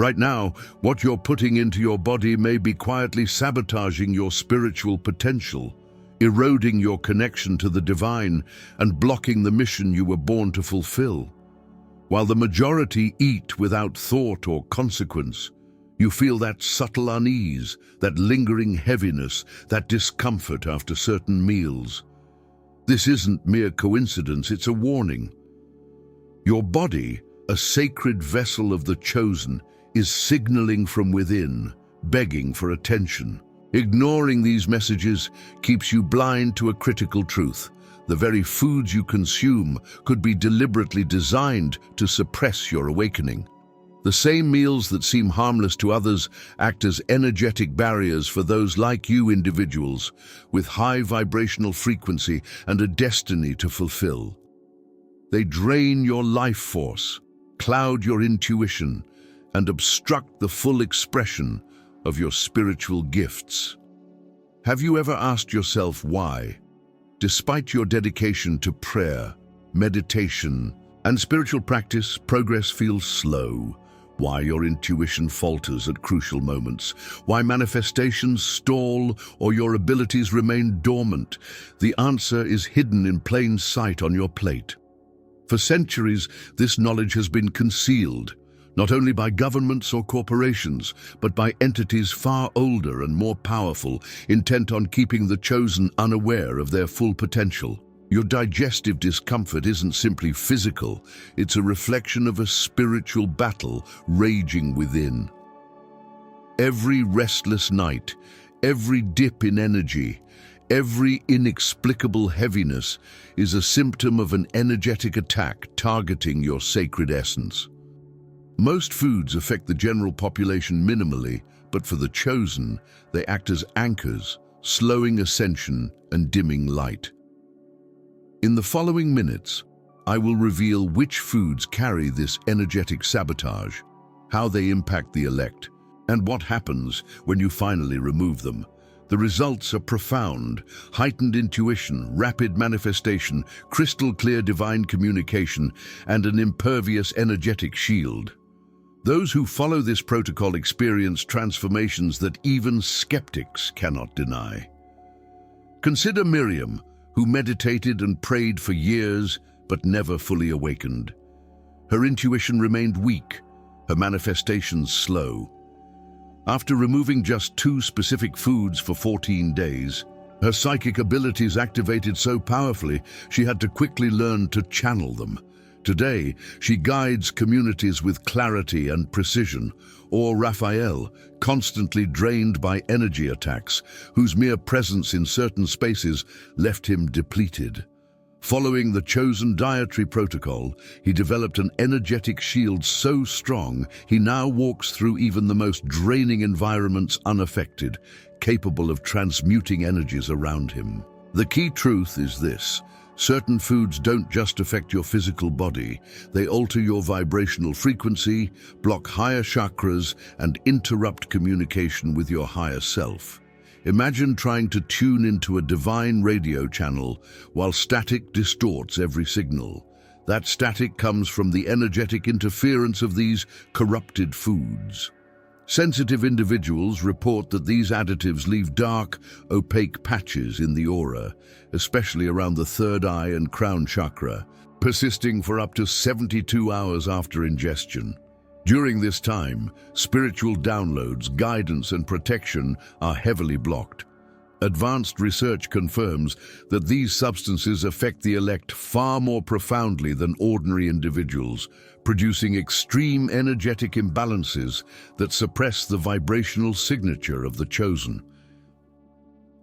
Right now, what you're putting into your body may be quietly sabotaging your spiritual potential, eroding your connection to the divine, and blocking the mission you were born to fulfill. While the majority eat without thought or consequence, you feel that subtle unease, that lingering heaviness, that discomfort after certain meals. This isn't mere coincidence, it's a warning. Your body, a sacred vessel of the chosen, is signaling from within, begging for attention. Ignoring these messages keeps you blind to a critical truth. The very foods you consume could be deliberately designed to suppress your awakening. The same meals that seem harmless to others act as energetic barriers for those like you individuals with high vibrational frequency and a destiny to fulfill. They drain your life force, cloud your intuition, and obstruct the full expression of your spiritual gifts. Have you ever asked yourself why, despite your dedication to prayer, meditation, and spiritual practice, progress feels slow? Why your intuition falters at crucial moments? Why manifestations stall or your abilities remain dormant? The answer is hidden in plain sight on your plate. For centuries, this knowledge has been concealed, not only by governments or corporations, but by entities far older and more powerful, intent on keeping the chosen unaware of their full potential. Your digestive discomfort isn't simply physical, it's a reflection of a spiritual battle raging within. Every restless night, every dip in energy, every inexplicable heaviness is a symptom of an energetic attack targeting your sacred essence. Most foods affect the general population minimally, but for the chosen, they act as anchors, slowing ascension and dimming light. In the following minutes, I will reveal which foods carry this energetic sabotage, how they impact the elect, and what happens when you finally remove them. The results are profound: heightened intuition, rapid manifestation, crystal-clear divine communication, and an impervious energetic shield. Those who follow this protocol experience transformations that even skeptics cannot deny. Consider Miriam, who meditated and prayed for years but never fully awakened. Her intuition remained weak, her manifestations slow. After removing just 2 specific foods for 14 days, her psychic abilities activated so powerfully she had to quickly learn to channel them. Today, she guides communities with clarity and precision, or Raphael, constantly drained by energy attacks, whose mere presence in certain spaces left him depleted. Following the chosen dietary protocol, he developed an energetic shield so strong he now walks through even the most draining environments unaffected, capable of transmuting energies around him. The key truth is this: certain foods don't just affect your physical body, they alter your vibrational frequency, block higher chakras, and interrupt communication with your higher self. Imagine trying to tune into a divine radio channel while static distorts every signal. That static comes from the energetic interference of these corrupted foods. Sensitive individuals report that these additives leave dark, opaque patches in the aura, especially around the third eye and crown chakra, persisting for up to 72 hours after ingestion. During this time, spiritual downloads, guidance, and protection are heavily blocked. Advanced research confirms that these substances affect the elect far more profoundly than ordinary individuals, producing extreme energetic imbalances that suppress the vibrational signature of the chosen.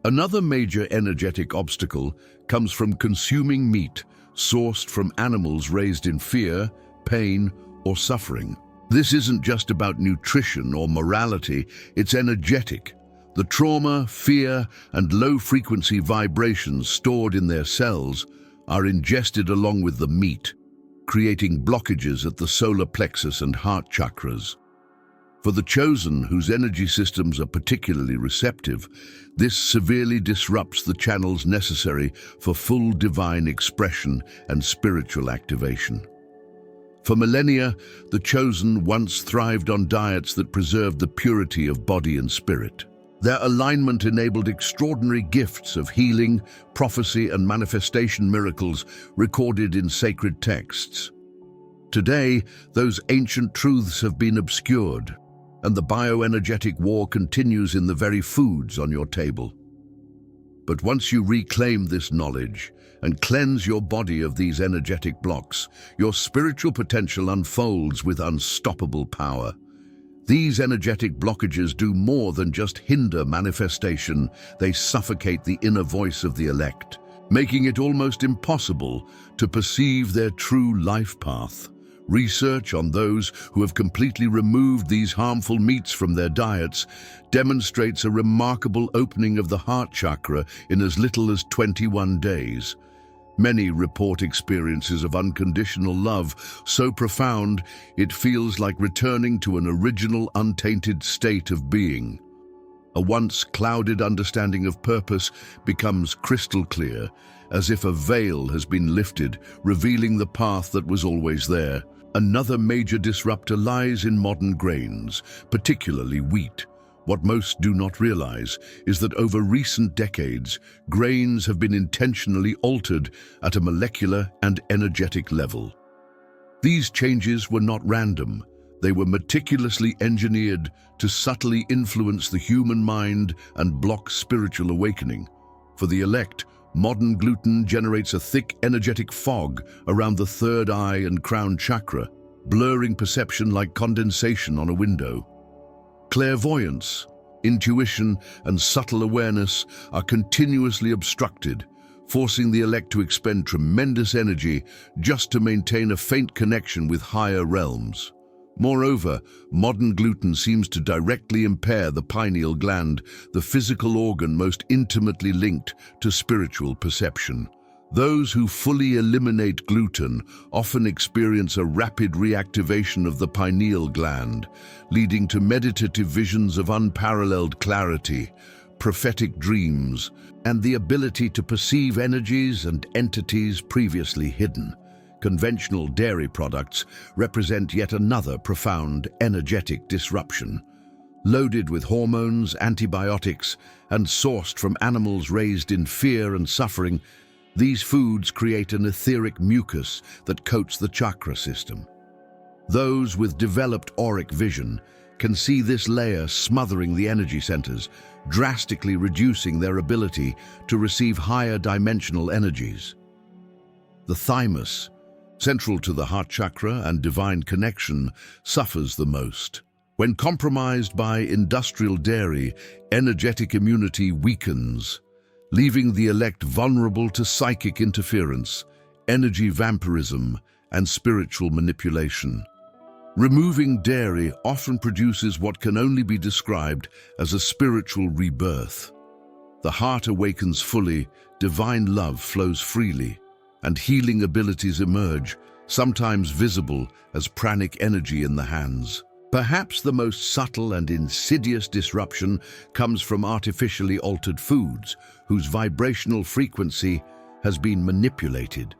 Another major energetic obstacle comes from consuming meat sourced from animals raised in fear, pain, or suffering. This isn't just about nutrition or morality, it's energetic. The trauma, fear, and low-frequency vibrations stored in their cells are ingested along with the meat, creating blockages at the solar plexus and heart chakras. For the chosen, whose energy systems are particularly receptive, this severely disrupts the channels necessary for full divine expression and spiritual activation. For millennia, the chosen once thrived on diets that preserved the purity of body and spirit. Their alignment enabled extraordinary gifts of healing, prophecy, and manifestation miracles recorded in sacred texts. Today, those ancient truths have been obscured, and the bioenergetic war continues in the very foods on your table. But once you reclaim this knowledge and cleanse your body of these energetic blocks, your spiritual potential unfolds with unstoppable power. These energetic blockages do more than just hinder manifestation, they suffocate the inner voice of the elect, making it almost impossible to perceive their true life path. Research on those who have completely removed these harmful meats from their diets demonstrates a remarkable opening of the heart chakra in as little as 21 days. Many report experiences of unconditional love so profound it feels like returning to an original, untainted state of being. A once clouded understanding of purpose becomes crystal clear, as if a veil has been lifted, revealing the path that was always there. Another major disruptor lies in modern grains, particularly wheat. What most do not realize is that over recent decades, grains have been intentionally altered at a molecular and energetic level. These changes were not random. They were meticulously engineered to subtly influence the human mind and block spiritual awakening. For the elect, modern gluten generates a thick, energetic fog around the third eye and crown chakra, blurring perception like condensation on a window. Clairvoyance, intuition, and subtle awareness are continuously obstructed, forcing the elect to expend tremendous energy just to maintain a faint connection with higher realms. Moreover, modern gluten seems to directly impair the pineal gland, the physical organ most intimately linked to spiritual perception. Those who fully eliminate gluten often experience a rapid reactivation of the pineal gland, leading to meditative visions of unparalleled clarity, prophetic dreams, and the ability to perceive energies and entities previously hidden. Conventional dairy products represent yet another profound energetic disruption. Loaded with hormones, antibiotics, and sourced from animals raised in fear and suffering, these foods create an etheric mucus that coats the chakra system. Those with developed auric vision can see this layer smothering the energy centers, drastically reducing their ability to receive higher dimensional energies. The thymus, central to the heart chakra and divine connection, suffers the most. When compromised by industrial dairy, energetic immunity weakens, leaving the elect vulnerable to psychic interference, energy vampirism, and spiritual manipulation. Removing dairy often produces what can only be described as a spiritual rebirth. The heart awakens fully, divine love flows freely, and healing abilities emerge, sometimes visible as pranic energy in the hands. Perhaps the most subtle and insidious disruption comes from artificially altered foods, whose vibrational frequency has been manipulated.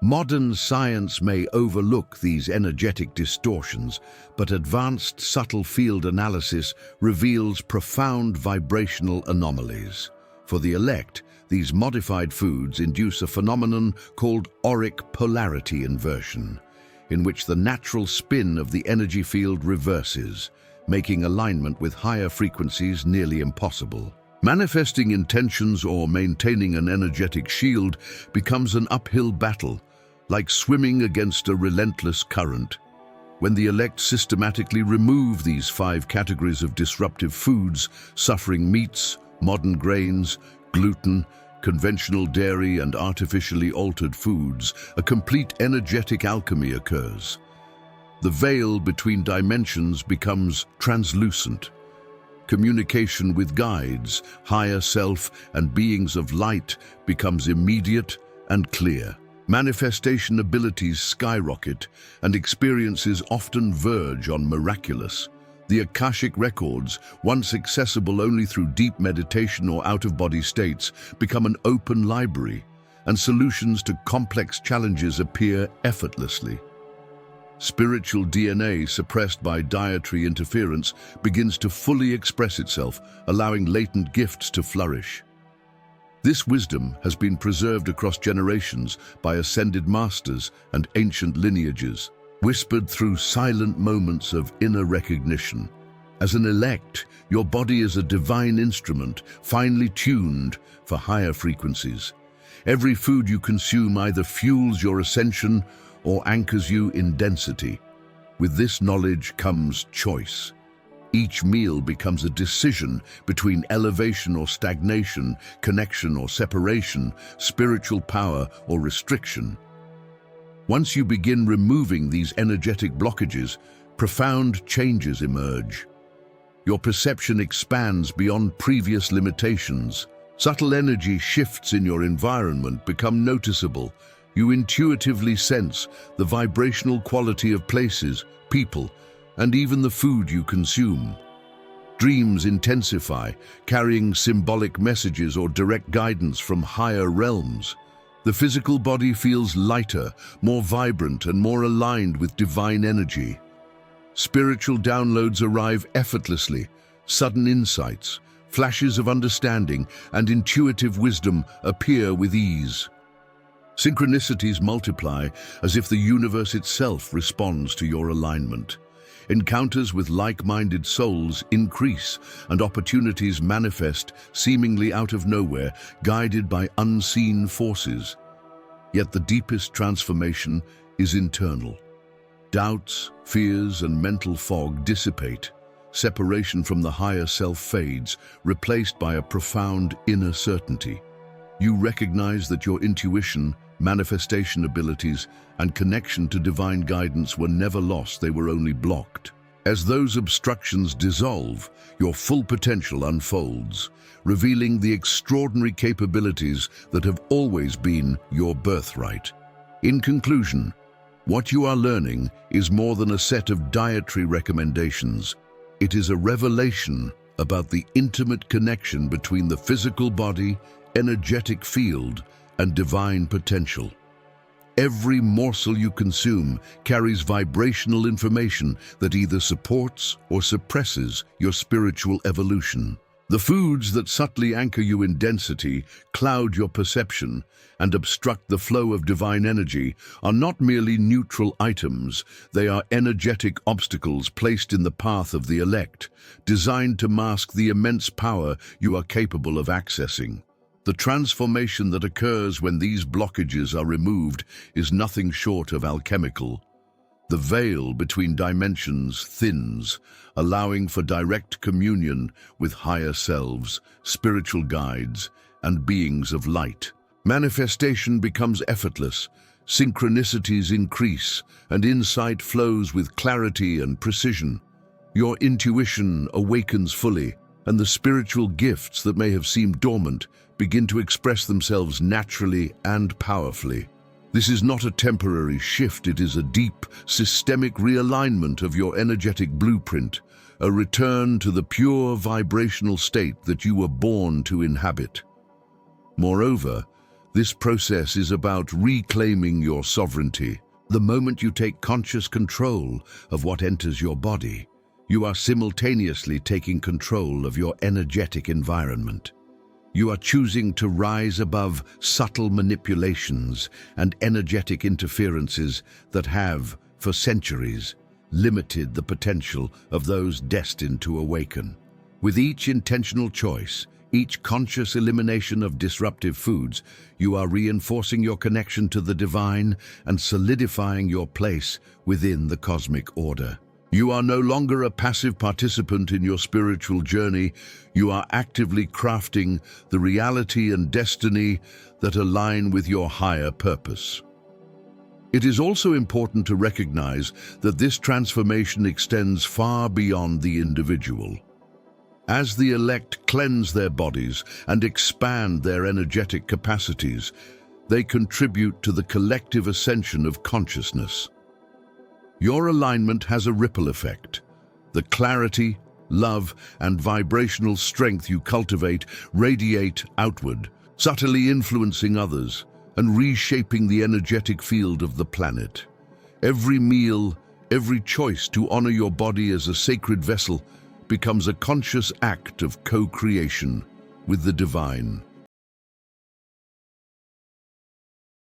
Modern science may overlook these energetic distortions, but advanced subtle field analysis reveals profound vibrational anomalies. For the elect, these modified foods induce a phenomenon called auric polarity inversion, in which the natural spin of the energy field reverses, making alignment with higher frequencies nearly impossible. Manifesting intentions or maintaining an energetic shield becomes an uphill battle, like swimming against a relentless current. When the elect systematically remove these 5 categories of disruptive foods, suffering meats, modern grains, gluten, conventional dairy, and artificially altered foods, a complete energetic alchemy occurs. The veil between dimensions becomes translucent. Communication with guides, higher self, and beings of light becomes immediate and clear. Manifestation abilities skyrocket, and experiences often verge on miraculous. The Akashic records, once accessible only through deep meditation or out-of-body states, become an open library, and solutions to complex challenges appear effortlessly. Spiritual DNA suppressed by dietary interference begins to fully express itself, allowing latent gifts to flourish. This wisdom has been preserved across generations by ascended masters and ancient lineages, whispered through silent moments of inner recognition. As an elect, your body is a divine instrument, finely tuned for higher frequencies. Every food you consume either fuels your ascension or anchors you in density. With this knowledge comes choice. Each meal becomes a decision between elevation or stagnation, connection or separation, spiritual power or restriction. Once you begin removing these energetic blockages, profound changes emerge. Your perception expands beyond previous limitations. Subtle energy shifts in your environment become noticeable. You intuitively sense the vibrational quality of places, people, and even the food you consume. Dreams intensify, carrying symbolic messages or direct guidance from higher realms. The physical body feels lighter, more vibrant, and more aligned with divine energy. Spiritual downloads arrive effortlessly. Sudden insights, flashes of understanding, and intuitive wisdom appear with ease. Synchronicities multiply as if the universe itself responds to your alignment. Encounters with like-minded souls increase, and opportunities manifest seemingly out of nowhere, guided by unseen forces. Yet the deepest transformation is internal. Doubts, fears, and mental fog dissipate. Separation from the higher self fades, replaced by a profound inner certainty. You recognize that your intuition, manifestation abilities, and connection to divine guidance were never lost, they were only blocked. As those obstructions dissolve, your full potential unfolds, revealing the extraordinary capabilities that have always been your birthright. In conclusion, what you are learning is more than a set of dietary recommendations. It is a revelation about the intimate connection between the physical body, energetic field, and divine potential. Every morsel you consume carries vibrational information that either supports or suppresses your spiritual evolution. The foods that subtly anchor you in density, cloud your perception, and obstruct the flow of divine energy are not merely neutral items, they are energetic obstacles placed in the path of the elect, designed to mask the immense power you are capable of accessing. The transformation that occurs when these blockages are removed is nothing short of alchemical. The veil between dimensions thins, allowing for direct communion with higher selves, spiritual guides, and beings of light. Manifestation becomes effortless, synchronicities increase, and insight flows with clarity and precision. Your intuition awakens fully, and the spiritual gifts that may have seemed dormant begin to express themselves naturally and powerfully. This is not a temporary shift, it is a deep, systemic realignment of your energetic blueprint, a return to the pure vibrational state that you were born to inhabit. Moreover, this process is about reclaiming your sovereignty. The moment you take conscious control of what enters your body, you are simultaneously taking control of your energetic environment. You are choosing to rise above subtle manipulations and energetic interferences that have, for centuries, limited the potential of those destined to awaken. With each intentional choice, each conscious elimination of disruptive foods, you are reinforcing your connection to the divine and solidifying your place within the cosmic order. You are no longer a passive participant in your spiritual journey. You are actively crafting the reality and destiny that align with your higher purpose. It is also important to recognize that this transformation extends far beyond the individual. As the elect cleanse their bodies and expand their energetic capacities, they contribute to the collective ascension of consciousness. Your alignment has a ripple effect. The clarity, love, and vibrational strength you cultivate radiate outward, subtly influencing others and reshaping the energetic field of the planet. Every meal, Every choice to honor your body as a sacred vessel becomes a conscious act of co-creation with the divine.